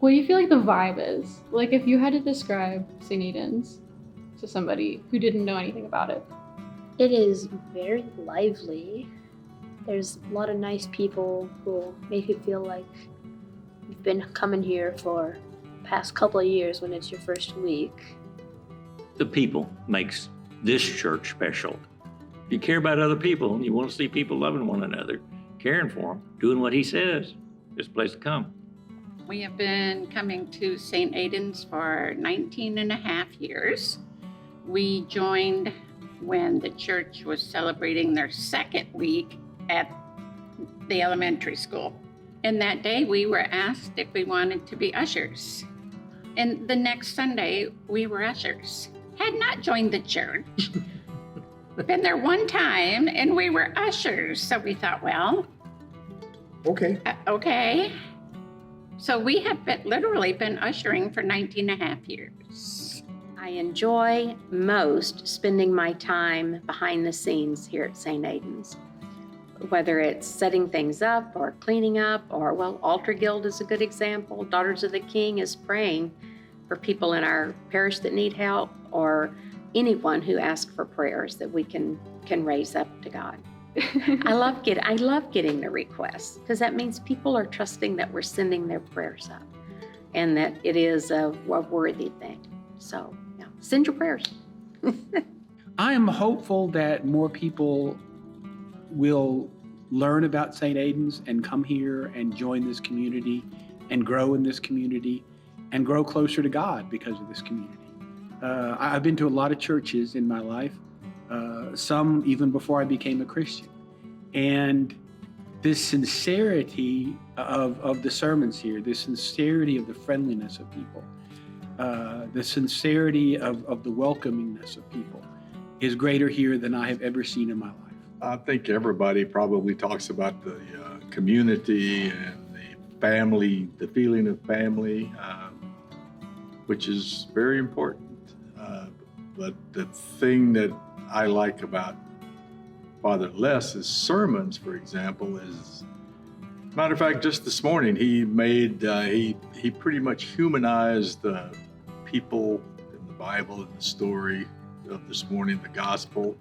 What do you feel like the vibe is? Like if you had to describe St. Aidan's to somebody who didn't know anything about it. It is very lively. There's a lot of nice people who make you feel like you've been coming here for the past couple of years when it's your first week. The people makes this church special. If you care about other people and you want to see people loving one another, caring for them, doing what he says, it's a place to come. We have been coming to St. Aidan's for 19 and a half years. We joined when the church was celebrating their second week at the elementary school. And that day we were asked if we wanted to be ushers. And the next Sunday we were ushers. Had not joined the church. Been there one time and we were ushers. So we thought, well, okay. So we have literally been ushering for 19 and a half years. I enjoy most spending my time behind the scenes here at St. Aidan's. Whether it's setting things up or cleaning up or, well, Altar Guild is a good example. Daughters of the King is praying for people in our parish that need help or anyone who asks for prayers that we can raise up to God. I love getting the requests because that means people are trusting that we're sending their prayers up and that it is a worthy thing. So, yeah, send your prayers. I am hopeful that more people will learn about St. Aidan's and come here and join this community and grow in this community and grow closer to God because of this community. I've been to a lot of churches in my life, some even before I became a Christian. And this sincerity of the sermons here, this sincerity of the friendliness of people, the sincerity of the welcomingness of people is greater here than I have ever seen in my life. I think everybody probably talks about the community and the family, the feeling of family, which is very important. But the thing that I like about Father Les's sermons, for example, is, matter of fact, just this morning he made he pretty much humanized the people in the Bible and the story of this morning, the gospel.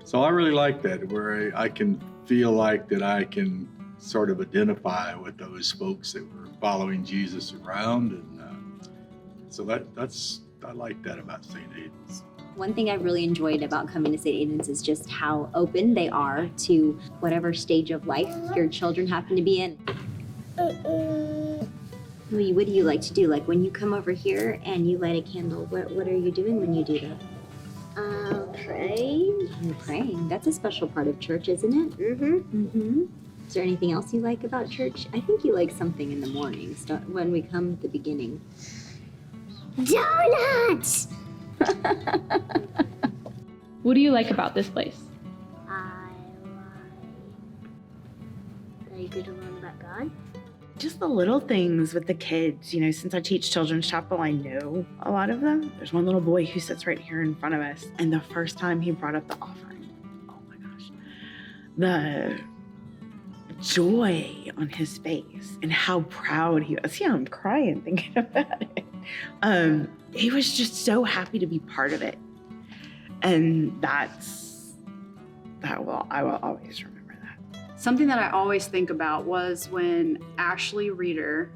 So I really like that, where I can feel like that I can sort of identify with those folks that were following Jesus around, and so I like that about St. Aidan's. One thing I really enjoyed about coming to St. Aidan's is just how open they are to whatever stage of life your children happen to be in. What do you like to do? Like when you come over here and you light a candle, what are you doing when you do that? Praying. You're praying. That's a special part of church, isn't it? Mm-hmm. Is there anything else you like about church? I think you like something in the mornings when we come at the beginning. Donuts! What do you like about this place? I like that you get to learn about God. Just the little things with the kids. You know, since I teach children's chapel, I know a lot of them. There's one little boy who sits right here in front of us, and the first time he brought up the offering, oh my gosh, the joy on his face and how proud he was. Yeah, I'm crying thinking about it. He was just so happy to be part of it. And I will always remember that. Something that I always think about was when Ashley Reeder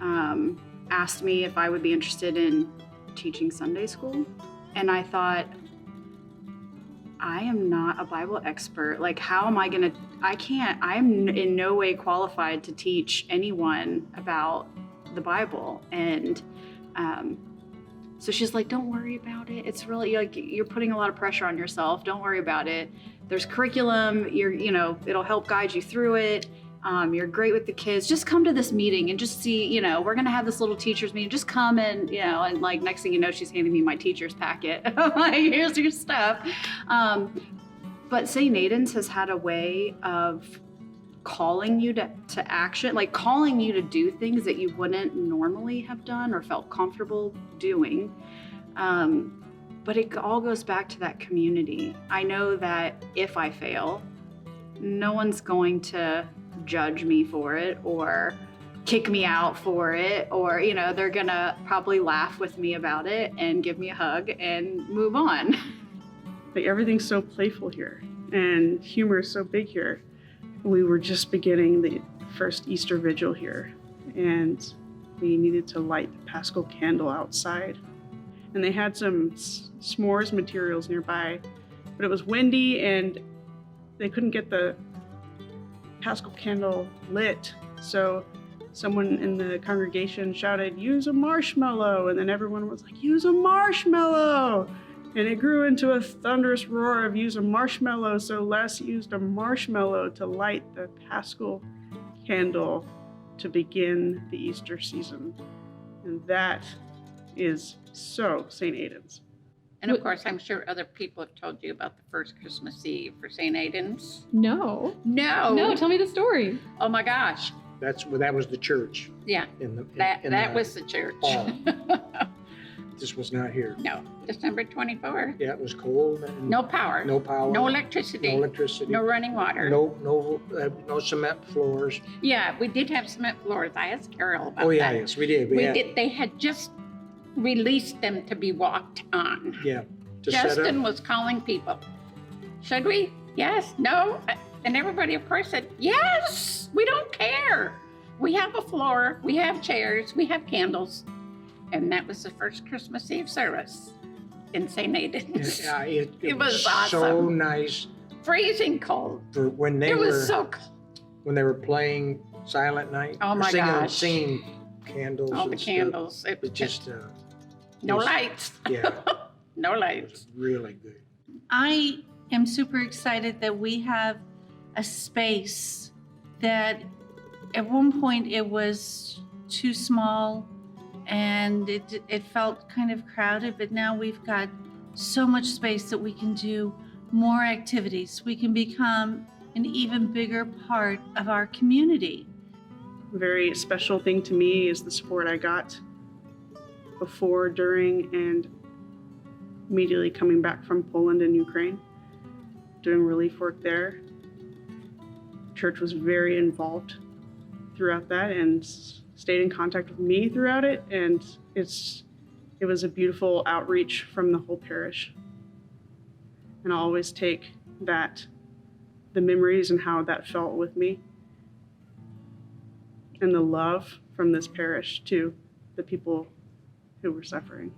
asked me if I would be interested in teaching Sunday school. And I thought, I am not a Bible expert. Like, how am I I'm in no way qualified to teach anyone about the Bible. And so she's like, don't worry about it. It's really like, you're putting a lot of pressure on yourself. Don't worry about it. There's curriculum, it'll help guide you through it. You're great with the kids. Just come to this meeting and just see, we're going to have this little teacher's meeting. Just come and, and like next thing you know, she's handing me my teacher's packet. Like, here's your stuff. But St. Aidan's has had a way of calling you to action, like calling you to do things that you wouldn't normally have done or felt comfortable doing. But it all goes back to that community. I know that if I fail, no one's going to judge me for it or kick me out for it, or they're gonna probably laugh with me about it and give me a hug and move on. Like, everything's so playful here, and humor is so big here. We were just beginning the first Easter vigil here, and we needed to light the Paschal candle outside. And they had some s'mores materials nearby, but it was windy and they couldn't get the Paschal candle lit. So someone in the congregation shouted, "Use a marshmallow." And then everyone was like, "Use a marshmallow." And it grew into a thunderous roar of "use a marshmallow." So Les used a marshmallow to light the Paschal candle to begin the Easter season. And that is so St. Aidan's. And of course, I'm sure other people have told you about the first Christmas Eve for St. Aidan's. No. No. No, tell me the story. Oh my gosh. That was the church. Yeah. That was the church. Hall. This was not here. No. December 24. Yeah, it was cold. And No power. No power. No electricity. No electricity. No running water. No cement floors. Yeah, we did have cement floors. I asked Carol about that. Oh yeah, yes, we did. We did. They had just released them to be walked on. Yeah. To set Justin up. was calling people. Should we? Yes? No? And everybody, of course, said, yes, we don't care. We have a floor, we have chairs, we have candles. And that was the first Christmas Eve service in St. Aidan's. Yeah, it was so awesome. nice. Freezing cold. For when they It were was so cold. when they were playing Silent Night. Oh or my gosh. Singing candles. All the and stuff. candles. It was It just no was- lights. Yeah, No it lights. was really good. I am super excited that we have a space that at one point it was too small and it felt kind of crowded, but now we've got so much space that we can do more activities. We can become an even bigger part of our community. A very special thing to me is the support I got before, during, and immediately coming back from Poland and Ukraine, doing relief work there. Church was very involved throughout that and stayed in contact with me throughout it, and it was a beautiful outreach from the whole parish. And I'll always take the memories and how that felt with me, and the love from this parish to the people who were suffering.